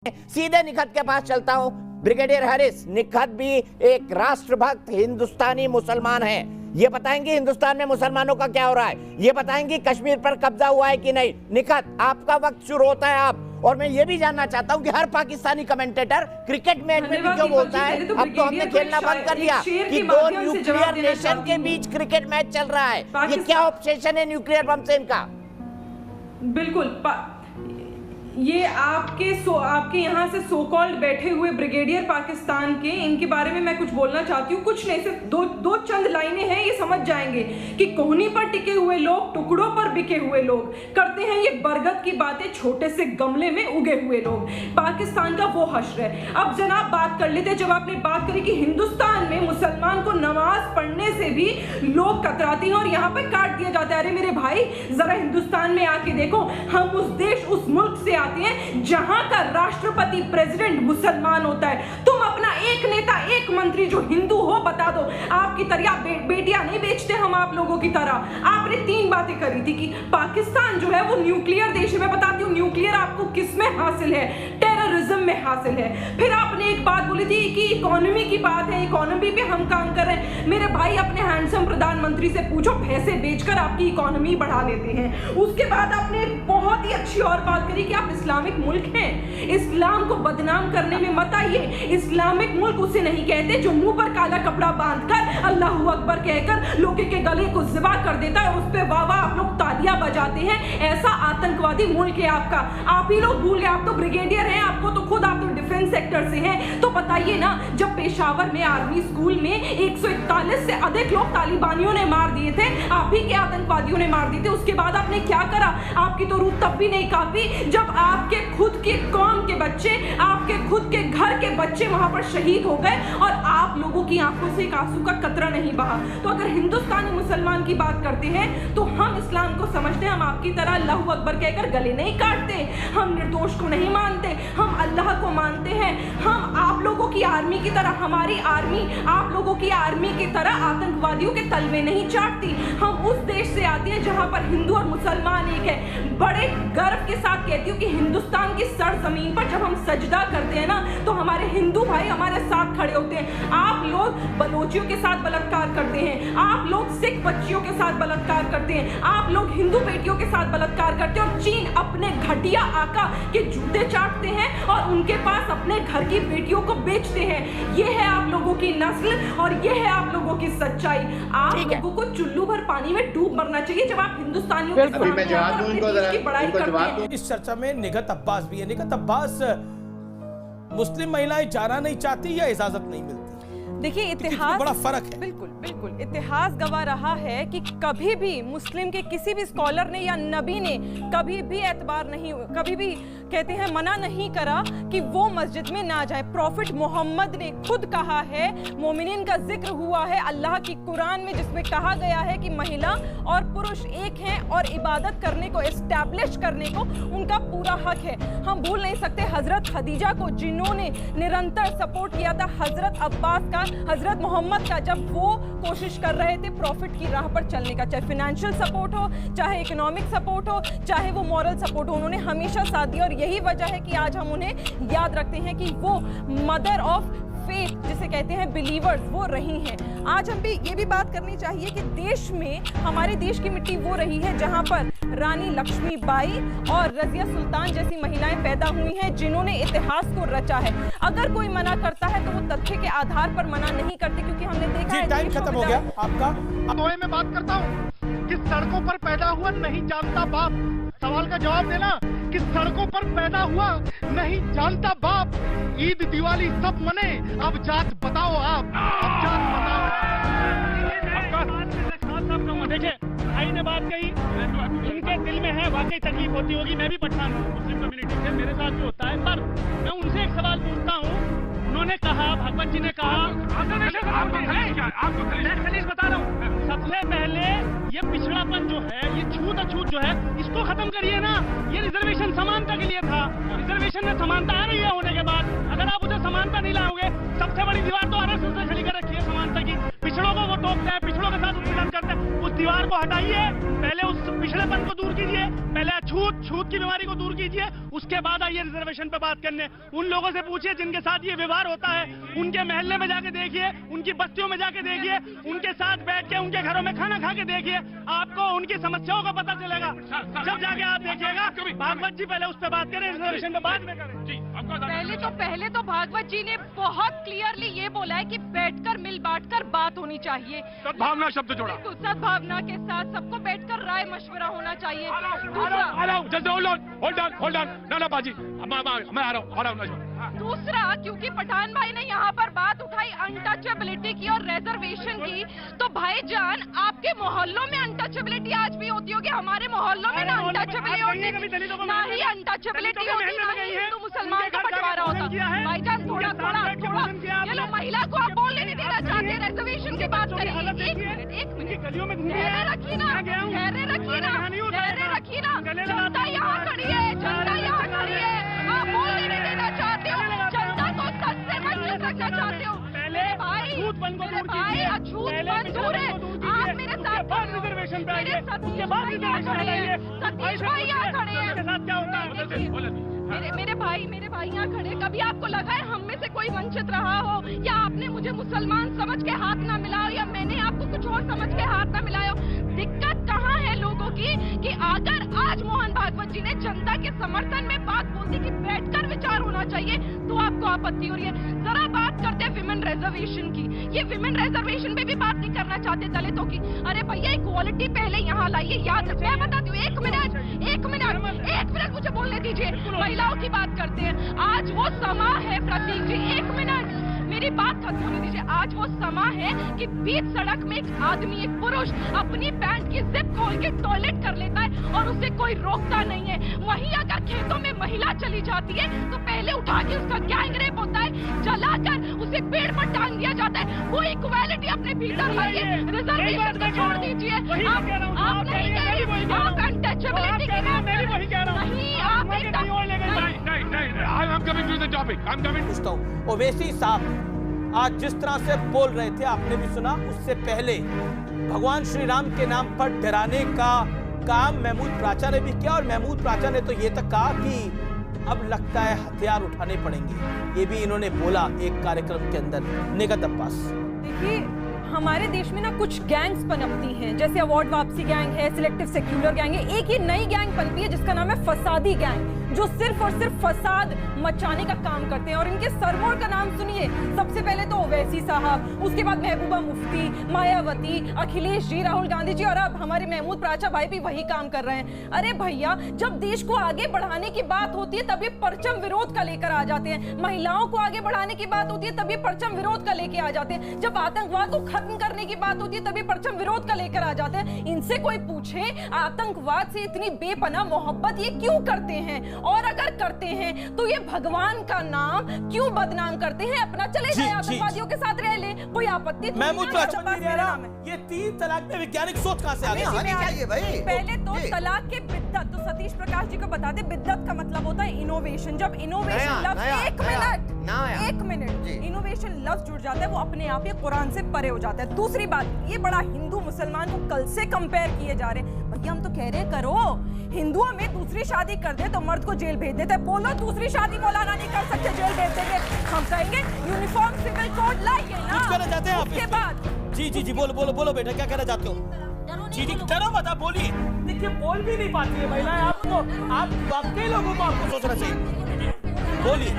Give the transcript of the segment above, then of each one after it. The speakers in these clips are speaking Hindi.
सीधे निखत के पास चलता हूं। ब्रिगेडियर हैरिस, निखत भी एक राष्ट्रभक्त हिंदुस्तानी मुसलमान है। ये बताएंगे हिंदुस्तान में मुसलमानों का क्या हो रहा है, ये बताएंगे कश्मीर पर कब्जा हुआ है कि नहीं। निखत, आपका वक्त शुरू होता है आप। और मैं ये भी जानना चाहता हूं कि हर पाकिस्तानी कमेंटेटर क्रिकेट मैच में भी क्यों बोलता है अब तो हमने खेलना बंद कर दिया कि दो न्यूक्लियर नेशन के बीच क्रिकेट मैच चल रहा है। ये क्या ऑब्सेशन है न्यूक्लियर बम से इनका? बिल्कुल, ये आपके यहाँ से सो कॉल्ड बैठे हुए ब्रिगेडियर पाकिस्तान के, इनके बारे में मैं कुछ बोलना चाहती हूँ। कुछ नहीं, सिर्फ दो चंद लाइनें हैं, ये समझ जाएंगे कि कोहनी पर टिके हुए लोग, टुकड़ों पर बिके हुए लोग करते हैं ये बरगद की बातें छोटे से गमले में उगे हुए लोग। पाकिस्तान का वो हश्र है। अब जनाब बात कर लेते, जब आपने बात करी कि हिंदुस्तान में मुसलमान को नमाज पढ़ने से भी लोग कतराते हैं और यहाँ पर काट दिया जाता है। अरे मेरे भाई, जरा हिंदुस्तान में आके देखो, हम उस देश, उस मुल्क से हैं जहां का राष्ट्रपति, प्रेसिडेंट मुसलमान होता है। तुम अपना एक नेता, एक मंत्री जो हिंदू हो बता दो। आपकी तरह बेटियां नहीं बेचते हम आप लोगों की तरह। आपने 3 बातें करी थी कि पाकिस्तान जो है वो न्यूक्लियर देश है। मैं बताती हूँ न्यूक्लियर आपको किस में हासिल है, टेररिज्म में हासिल है। फिर आपने एक बात बोली थी कि इकोनॉमी की बात है, इकोनॉमी पे हम काम कर रहे हैं। मेरे भाई, अपने हैंडसम प्रधानमंत्री से पूछो, पैसे बेचकर आपकी इकोनॉमी बढ़ा लेते हैं। उसके बाद आपने बहुत ही अच्छी और बात करी कि आप इस्लामिक मुल्क हैं, इस्लाम को बदनाम करने में मत आइए। इस्लामिक मुल्क उसे नहीं कहते जो मुंह पर काला कपड़ा बांधकर अल्लाहू अकबर कहकर लोगों के गले को ज़िबा कर देता है, उस पे वाह वाह आप लोग तालियां बजाते हैं। ऐसा आतंकवादी मुल्क है आपका। आप ही लोग भूल गए, आप तो ब्रिगेडियर हैं, आपको तो खुद, आप तो डिफेंस सेक्टर से हैं। तो बताइए ना, जब पेशावर में आर्मी स्कूल में 141 से अधिक लोग तालिबानियों ने मार दिए थे, आप ही के आतंकवादियों ने मार दिए थे, उसके बाद आपने क्या करा? आपकी तो रूह तब भी नहीं कांपी जब आपके खुद के कौम के बच्चे, आपके खुद के घर के बच्चे वहां पर शहीद हो गए और आप लोगों की आंखों से एक आंसू का कतरा नहीं बहा। तो अगर हिंदुस्तानी मुसलमान की बात करते हैं तो हम इस्लाम को समझते हैं। हम आपकी तरह अल्लाहू अकबर कहकर गले नहीं काटते, हम निर्दोष को नहीं मानते, हम अल्लाह को मानते हैं। हम आप लोगों की आर्मी की तरह, हमारी आर्मी आप लोगों की आर्मी की तरह आतंकवादियों के तल में नहीं चाटती। हम उस देश से आते हैं जहां पर हिंदू और मुसलमान एक है। बड़े गर्व के साथ कहती हूँ कि हिंदुस्तान की सरजमीन पर जब हम सजदा करते हैं ना, तो हमारे हिंदू भाई हमारे साथ खड़े होते हैं। आप लोग बलोचियों के साथ बलात्कार करते हैं, आप लोग सिख बच्चियों के साथ बलात्कार करते हैं, आप लोग हिंदू बेटियों के साथ बलात्कार करते हैं और चीन अपने घटिया आका के जूते चाटते हैं और उनके पास अपने घर की बेटियों को बेचते हैं। ये है आप लोगों की नस्ल और ये है आप लोगों की सच्चाई। आप लोगों को चुल्लू भर पानी में डूब मरना चाहिए जब आप हिंदुस्तानियों के सामने अपने देश की बड़ाई करते हैं। इस चर्चा में निगत अब्बास भी है। निगत अब्बास, मुस्लिम महिलाएं जाना नहीं चाहती या इजाजत नहीं मिलती? देखिए, इतिहास बड़ा फर्क है। बिल्कुल बिल्कुल, इतिहास गवाह रहा है कि कभी भी मुस्लिम के किसी भी स्कॉलर ने या नबी ने कभी भी एतबार नहीं, कभी भी कहते हैं मना नहीं करा कि वो मस्जिद में ना जाए। प्रॉफिट मोहम्मद ने खुद कहा है, मोमिनीन का जिक्र हुआ है अल्लाह की कुरान में, जिसमें कहा गया है कि महिला और पुरुष एक हैं और इबादत करने को, एस्टैब्लिश करने को उनका पूरा हक है। हम भूल नहीं सकते हजरत खदीजा को, जिन्होंने निरंतर सपोर्ट किया था हजरत अब्बास का, हजरत मोहम्मद का, जब वो कोशिश कर रहे थे प्रॉफिट की राह पर चलने का। चाहे फाइनेंशियल सपोर्ट हो, चाहे इकोनॉमिक सपोर्ट हो, चाहे वो मॉरल सपोर्ट हो, उन्होंने हमेशा साथ दिया। और यही वजह है कि आज हम उन्हें याद रखते हैं कि वो मदर ऑफ फेथ जिसे कहते हैं, बिलीवर्स, वो रही हैं। आज हम भी ये भी बात करनी चाहिए कि देश में, हमारे देश की मिट्टी वो रही है जहां पर रानी लक्ष्मीबाई और रजिया सुल्तान जैसी महिलाएं पैदा हुई हैं, जिन्होंने इतिहास को रचा है। अगर कोई मना करता है तो वो तथ्य के आधार पर मना नहीं करते, क्योंकि हमने देखा है। टाइम खत्म हो गया आपका। अब मैं बात करता हूँ कि सड़कों पर पैदा हुआ नहीं जानता बाप। सवाल का जवाब देना कि सड़कों पर पैदा हुआ नहीं जानता बाप। ईद दिवाली सब मने, अब जात बताओ आप, अब जात बताओ। देखिए, भाई ने बात कही, उनके दिल में है, वाकई तकलीफ होती होगी। मैं भी पठान हूँ, मुस्लिम कम्युनिटी से, मेरे साथ भी होता है। पर मैं उनसे एक सवाल पूछता हूँ। उन्होंने कहा, भगवत जी ने कहा, बता रहा हूँ, सबसे पहले ये पिछड़ापन जो है, ये छूत अछूत जो है, इसको खत्म करिए ना। ये रिजर्वेशन समानता के लिए था। रिजर्वेशन में समानता आ रही है होने के बाद, अगर आप उसे समानता नहीं लाओगे, सबसे बड़ी दीवार तो आरएसएस ने खड़ी कर रखी है समानता की। पिछड़ों को वो टोकते हैं, पिछड़ों के साथ उत्पीड़न करते हैं। उस दीवार को हटाइए, पहले उस पिछड़ेपन को दूर कीजिए, पहले छूत की बीमारी को दूर कीजिए, उसके बाद आइए रिजर्वेशन पे बात करने। उन लोगों से पूछिए जिनके साथ ये व्यवहार होता है, उनके महल्ले में जाके देखिए, उनकी बस्तियों में जाके देखिए, उनके साथ बैठ के उनके घरों में खाना खा के देखिए, आपको उनकी समस्याओं का पता चलेगा। जब जाके आप देखिएगा। भागवत जी पहले उस पर बात करें, रिजर्वेशन पे बाद में करें। जी, पहले तो भागवत जी ने बहुत क्लियरली ये बोला है कि बैठकर मिल बांटकर बात होनी चाहिए। सद्भावना शब्द जोड़ा। सद्भावना के साथ सबको बैठकर राय मशवरा होना चाहिए। दूसरा, क्योंकि पठान भाई ने यहाँ पर बात उठाई अनटचेबिलिटी की और रिजर्वेशन की, तो भाईजान आपके मोहल्लों में अनटचेबिलिटी आज भी होती होगी, हमारे मोहल्लों में ना अनटचेबिलिटी होती, ना ही अनटचेबिलिटी होती, ना ही हिंदू मुसलमान का बंटवारा होता। भाईजान थोड़ा ये लो, महिला को आप बोलने नहीं देना चाहते, रिजर्वेशन की बात करेंगे। एक मिनट रखी ना, जनता यहाँ खड़ी है, आप बोलने नहीं देना चाहते हो, जनता को सच से मत रखना चाहते हो। मेरे भाई अछूत मंजूर है, आप मेरे साथ रिजर्वेशन पे आइए, उसके बाद रिजर्वेशन आइए। सतीश भाई यहाँ खड़े हैं, मेरे भाई यहाँ खड़े। कभी आपको लगा है हम में से कोई वंचित रहा हो, या आपने मुझे मुसलमान समझ के हाथ ना मिलाओ, या मैंने आपको कुछ और समझ के हाथ ना मिलाओ? दिक्कत कहाँ है लोगों की कि अगर आज मोहन भागवत जी ने जनता के समर्थन में बात बोल दी कि बैठकर विचार होना चाहिए, तो आपको आपत्ति हो रही है। जरा बात करते हैं विमेन रिजर्वेशन की। ये विमेन रिजर्वेशन पे भी बात नहीं करना चाहते दलितों की। अरे भैया, इक्वालिटी पहले यहाँ लाइए। याद है, मैं बताती हूँ, एक मिनट मुझे बोलने दीजिए। महिलाओं की बात करते हैं। आज वो समा है, प्रतीक जी, एक मिनट मेरी बात खत्म होने दीजिए। आज वो समा है कि बीच सड़क में एक आदमी, एक पुरुष अपनी पैंट की जिप खोल के टॉयलेट कर लेता है और उसे कोई रोकता नहीं है। वहीं अगर खेतों में महिला चली जाती है तो पहले उठा के उसका गैंग रेप होता है, जलाकर उसे पेड़ पर टांग दिया जाता है। वो इक्वालिटी अपने भीतर लाइए, रिजर्वेशन को छोड़ दीजिए। आप नहीं कह रहे, आप अनटचेबिलिटी की बात कर रहे हैं। नहीं, आप पूछता हूँ, ओवैसी साहब आज जिस तरह से बोल रहे थे, आपने भी सुना, उससे पहले भगवान श्री राम के नाम पर डराने का काम महमूद प्राचा ने भी किया, और महमूद प्राचा ने तो ये तक कहा कि अब लगता है हथियार उठाने पड़ेंगे। ये भी इन्होंने बोला एक कार्यक्रम के अंदर। निगत अब्बास, देखिए, हमारे देश में ना कुछ गैंग्स पनपती हैं, जैसे अवार्ड वापसी गैंग है, सिलेक्टिव सेक्युलर गैंग है। एक ही नई गैंग पनपी है जिसका नाम है फसादी गैंग, जो सिर्फ और सिर्फ फसाद मचाने का काम करते हैं। और इनके सरमोर का नाम सुनिए, सबसे पहले तो ओवैसी साहब, उसके बाद महबूबा मुफ्ती, मायावती, अखिलेश जी, राहुल गांधी जी, और अब हमारे महमूद प्राचा भाई भी वही काम कर रहे हैं। अरे भैया, जब देश को आगे बढ़ाने की बात होती है तभी परचम विरोध का लेकर आ जाते हैं। महिलाओं को आगे बढ़ाने की बात होती है तभी परचम विरोध का लेके आ जाते हैं। जब आतंकवाद को खत्म करने की बात होती है तभी परचम विरोध का लेकर आ जाते हैं। इनसे कोई पूछे, आतंकवाद से इतनी बेपनाह मोहब्बत ये क्यों करते हैं, और अगर करते हैं तो ये भगवान का नाम क्यों बदनाम करते हैं? अपना चले जाए, आतंकवादियों के साथ रह ले, कोई आपत्ति नहीं। महमूद प्राचा ये 3 तलाक में वैज्ञानिक सोच कहां से आ गई? पहले तो तलाक के बिद्दत, तो सतीश प्रकाश जी को बता दे, बिद्दत का मतलब होता है इनोवेशन। जब इनोवेशन लफ्ज, एक मिनट इनोवेशन लफ्ज जुड़ जाता है, वो अपने आप ही कुरान से परे हो जाता है। दूसरी बात, ये बड़ा हिंदू मुसलमान को कल से कंपेयर किए जा रहे हैं। भैया, हम तो कह रहे करो, हिंदुओं में दूसरी शादी कर दे तो मर्द को जेल भेज देते। बोलो दूसरी शादी मौलाना नहीं कर सकते, जेल भेज देंगे। हम कहेंगे यूनिफॉर्म सिविल कोड लाइए ना। कुछ कहना चाहते हैं आप उसके बाद? जी बोलो बेटा, क्या कहना चाहते हो? जी डरो मत, आप बोलिए। देखिए, बोल भी नहीं पाती है महिलाएं, आपको, आप बाकी लोगों को आपको सोचना चाहिए। बोलिए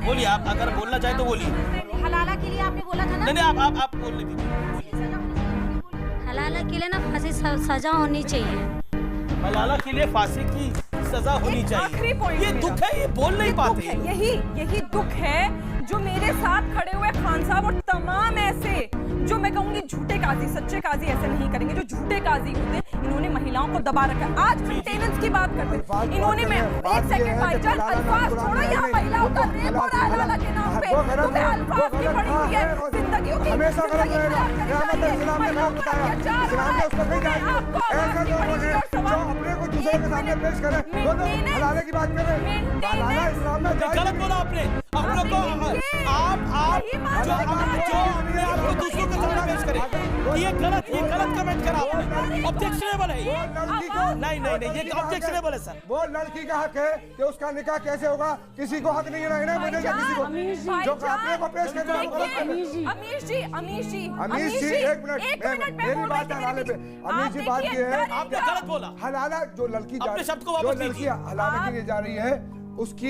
बोलिए, आप अगर बोलना चाहे तो बोलिए। हलाला के लिए आपने बोला था ना? नहीं, आप बोलने दीजिए। हलाला के लिए ना फांसी सजा होनी चाहिए। हलाला के लिए फांसी की सजा होनी चाहिए। ये दुख है, ये बोल नहीं पाते। यही दुख है जो मेरे साथ खड़े हुए खान साहब और तमाम ऐसे, जो मैं कहूंगी झूठे काजी, सच्चे काजी ऐसे नहीं करेंगे, जो झूठे काजी होते हैं, इन्होंने महिलाओं को दबा रखा है। आज मेंटेनेंस की बात करते हैं, इन्होंने, मैं एक सेकंड भाईजान, अल्फाज छोड़ो, यहाँ महिलाओं का रेप हो रहा है हलाला के नाम पे, तुम्हें अल्फाज की पड़ी हुई है, जिंदगियों की जिंदगी खराब करनी चाहिए, महिलाओं पर अत्याचार हो रहा है, आपको आवाज की पड़ी हुई है। सवाल अपने को दूसरे के सामने पेश करें, वो तो हलाले की बात कर रहे हैं। हलाला इस्लाम में जायज गलत बोला आपने। आप लोग को आप जो अपने आप को दूसरों के सामने पेश करें, ये गलत कमेंट करा आपने। ऑब्जेक्शनेबल है ये। नहीं, ये ऑब्जेक्शनेबल है सर। वो लड़की का हक है कि उसका निकाह कैसे होगा, किसी को हक नहीं है ना मुझे या किसी को जो अपने को पेश करना है। अमीश जी एक मिनट, मेरी बात है हलाले पे। अमीश जी बात ये है, आपने गलत बोला। हलाला जो लड़की अपने शब्द को वापस जो लड़की हलाला के लिए जा रही है उसकी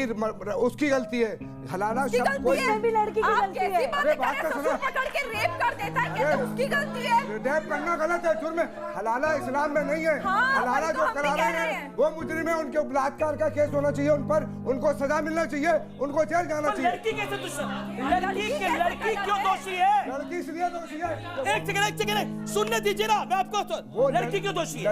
गलती है। हलाला शब्द कोई भी लड़की की गलती है। अरे बात तो सुनो, पकड़ के रेप कर देता है, कहते हैं उसकी गलती है। रेप करना गलत है, जुर्म है। हलाला इस्लाम में नहीं है। हलाला जो करा रहे हैं वो मुजरिम है, उनके बलात्कार का केस होना चाहिए, उन पर उनको सजा मिलना चाहिए, उनको जेल जाना चाहिए। लड़की कैसे दुश्मन? लड़की क्यों दोषी है? लड़की इसलिए दोषी है। एक सेकंड सुनने दीजिए ना, मैं आपको वो लड़की क्यों दोषी है?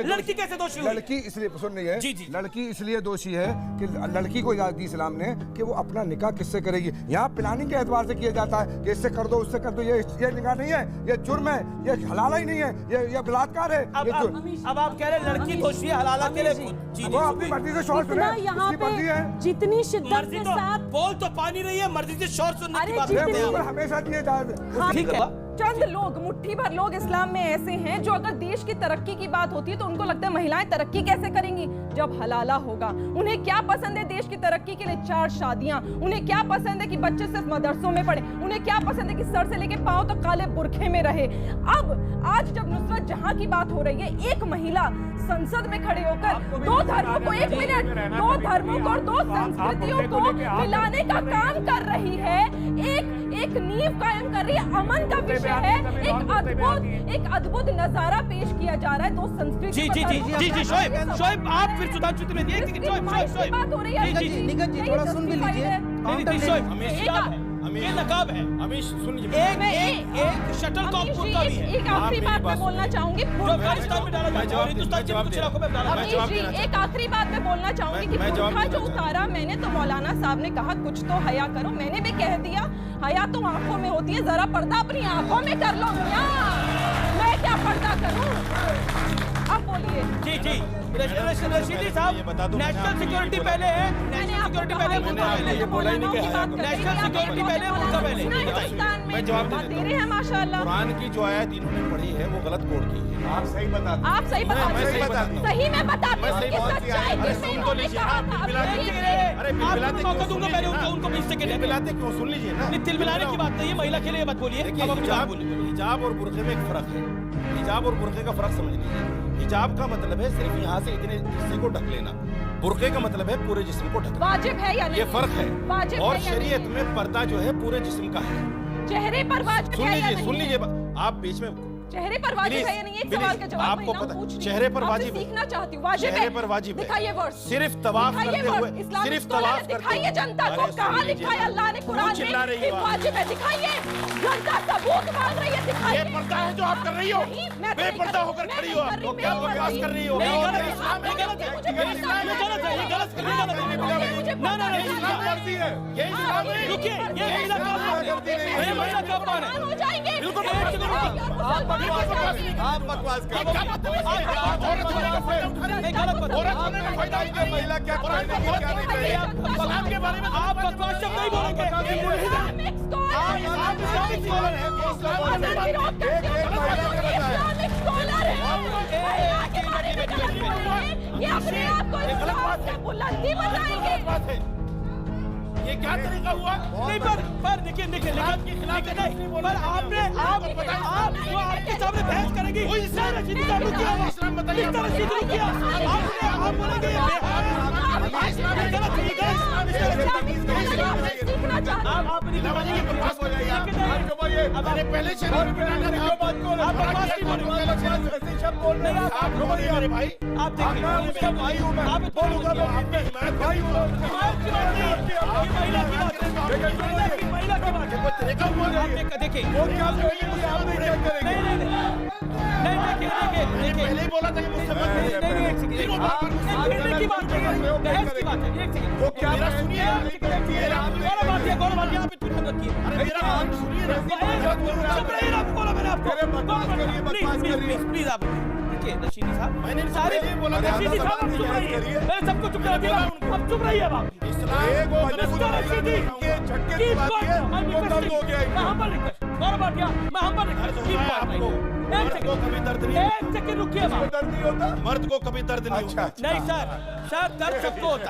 लड़की कैसे दोषी हुई? लड़की इसलिए सुन रही है। जी। लड़की इसलिए दोषी है कि लड़की को इजाजत दी इस्लाम ने कि वो अपना निकाह किससे करेगी। यहाँ प्लानिंग के एतबार से किया जाता है कि इससे कर दो उससे कर दो। ये निकाह नहीं है, ये जुर्म है, ये हलाला ही नहीं है, ये बलात्कार है। अब आप कह रहे हैं लड़की दोषी है हलाला के लिए। वो अपनी मर्जी से शोर सुने, यहाँ उसकी मर्जी है। पे जितनी शिद्दत के साथ बोल तो पानी नहीं है, मर्जी से शोर सुनने की बात करते हैं। हमेशा दिए जाए। ठीक है। चंद लोग, मुट्ठी भर लोग इस्लाम में ऐसे हैं जो अगर देश की तरक्की की बात होती है तो उनको लगता है महिलाएं तरक्की कैसे करेंगी जब हलाला होगा। उन्हें क्या पसंद है देश की तरक्की के लिए 4 शादियां, उन्हें क्या पसंद है कि बच्चे सिर्फ मदरसों में पढ़े, उन्हें क्या पसंद है कि सर से लेके पांव तक काले बुरखे में रहे। अब आज जब नुसरत जहां की बात हो रही है, एक महिला संसद में खड़े होकर दो धर्मों को, एक मिनट, दो धर्मों को और दो संस्कृतियों को मिलाने का काम कर रही है, एक नींव कायम कर रही है, अमन का विषय है, एक अद्भुत नजारा पेश किया जा रहा है। दो संस्कृति जी शोएब आप फिर सुधांशु त्रिवेदी शोएब बात हो रही है। निगत जी थोड़ा सुन भी लीजिए। ये नकाब है। अमीश सुन लीजिए। एक शटल कॉक का भी है। एक आखिरी बात मैं बोलना चाहूंगी, अफगानिस्तान में डाला जाता है, हिंदुस्तान के कुछ इलाकों में डाला जाता है। एक आखिरी बात मैं बोलना चाहूंगी कि बुर्का जो उतारा मैंने, तो मौलाना साहब ने कहा कुछ तो हया करो, मैंने भी कह दिया हया तो आंखों में होती है, जरा पर्दा अपनी आंखों में कर लो मियां, मैं क्या पर्दा करूं। अब बोलिए। जी रशीदी साहब, नेशनल सिक्योरिटी पहले है, नेशनल सिक्योरिटी पहले, नेशनल सिक्योरिटी पहले, मुल्का पहले। मैं जवाब दे रहे हैं माशाल्लाह। कुरान की जो आयत इन्होंने पढ़ी है वो गलत कोड की है। आप सही बताते हैं। आप सही बताते हैं। सही में बताते हैं। अरे सुन तो लीजिए। अरे बिलबिलाते मौका दूंगा पहले उनको 20 सेकंड। बिलबिलाते क्यों, सुन लीजिए ना। तिलमिलाने की बात नहीं है, महिला के लिए मत बोलिए। हिजाब और बुर्के में एक फर्क है। हिजाब और बुर्के का फर्क समझ लीजिए। हिजाब का मतलब है सिर्फ यहाँ से इतने हिस्से को ढक लेना, बुर्के का मतलब है पूरे जिस्म को ढकना। वाजिब है या नहीं? ये फर्क है। वाजिब और है या शरीयत में पर्दा जो है पूरे जिस्म का है। चेहरे पर वाजिब है या नहीं? सुन लीजिए आप बीच में। चेहरे पर वाजिब है या नहीं? एक सवाल का जवाब आपको मैं पता पूछ रही हूं। चेहरे पर वाजिब है। सीखना चाहती हूँ। वाजिब है। चेहरे पर वाजिब है। दिखाइए वर्ड। सिर्फ तवाफ करते हुए, सिर्फ तवाफ करते दिखाइए जनता को, कहाँ लिखा है अल्लाह ने कुरान में कि वाजिब है, दिखाइए। जनता सबूत मांग रही है, दिखाइए। ये पर्दा है जो आप कर रही हो, बेपर्दा होकर खड़ी हो आप, तो क्या बकवास कर रही हो? आप बकवास कर रहे हैं। महिला क्या के बारे में आप बकवास शब्द नहीं बोलेंगे। ये क्या तरीका हुआ? नहीं पर देखिए पर आपने आप जो आपके सामने बहस करेंगी रशीदी साहब ने किया, रशीदी ने किया, आप बोलेंगे पहले भाई आप देखिए भाई हूँ मैं, आप बोलूंगा भाई हूँ। महिला की बात देखिए वो क्या करेंगे आप नहीं करेंगे। देखिए पहले ही बोला था कि मुझसे मत की बात है। वो क्या सुनिए, प्लीज आप देखिए रशीदी साहब, मैंने सारे नहीं बोला था, रशीदी साहब अब चुप रहिए, मैंने सबको चुप करा दिया, अब चुप रहिए अब आप। इस्लाम को मिस्टर रशीदी, झटके दिलवा दिए, वो दर्द हो गया मैं हम पर रिक्वेस्ट, गौरव भाटिया, मैं हम पर रिक्वेस्ट, आपको मर्द को कभी दर्द नहीं एक सेकंड रुकिए, दर्द नहीं होता, मर्द को कभी दर्द नहीं होता। नहीं सर, सर दर्द सबको होता है।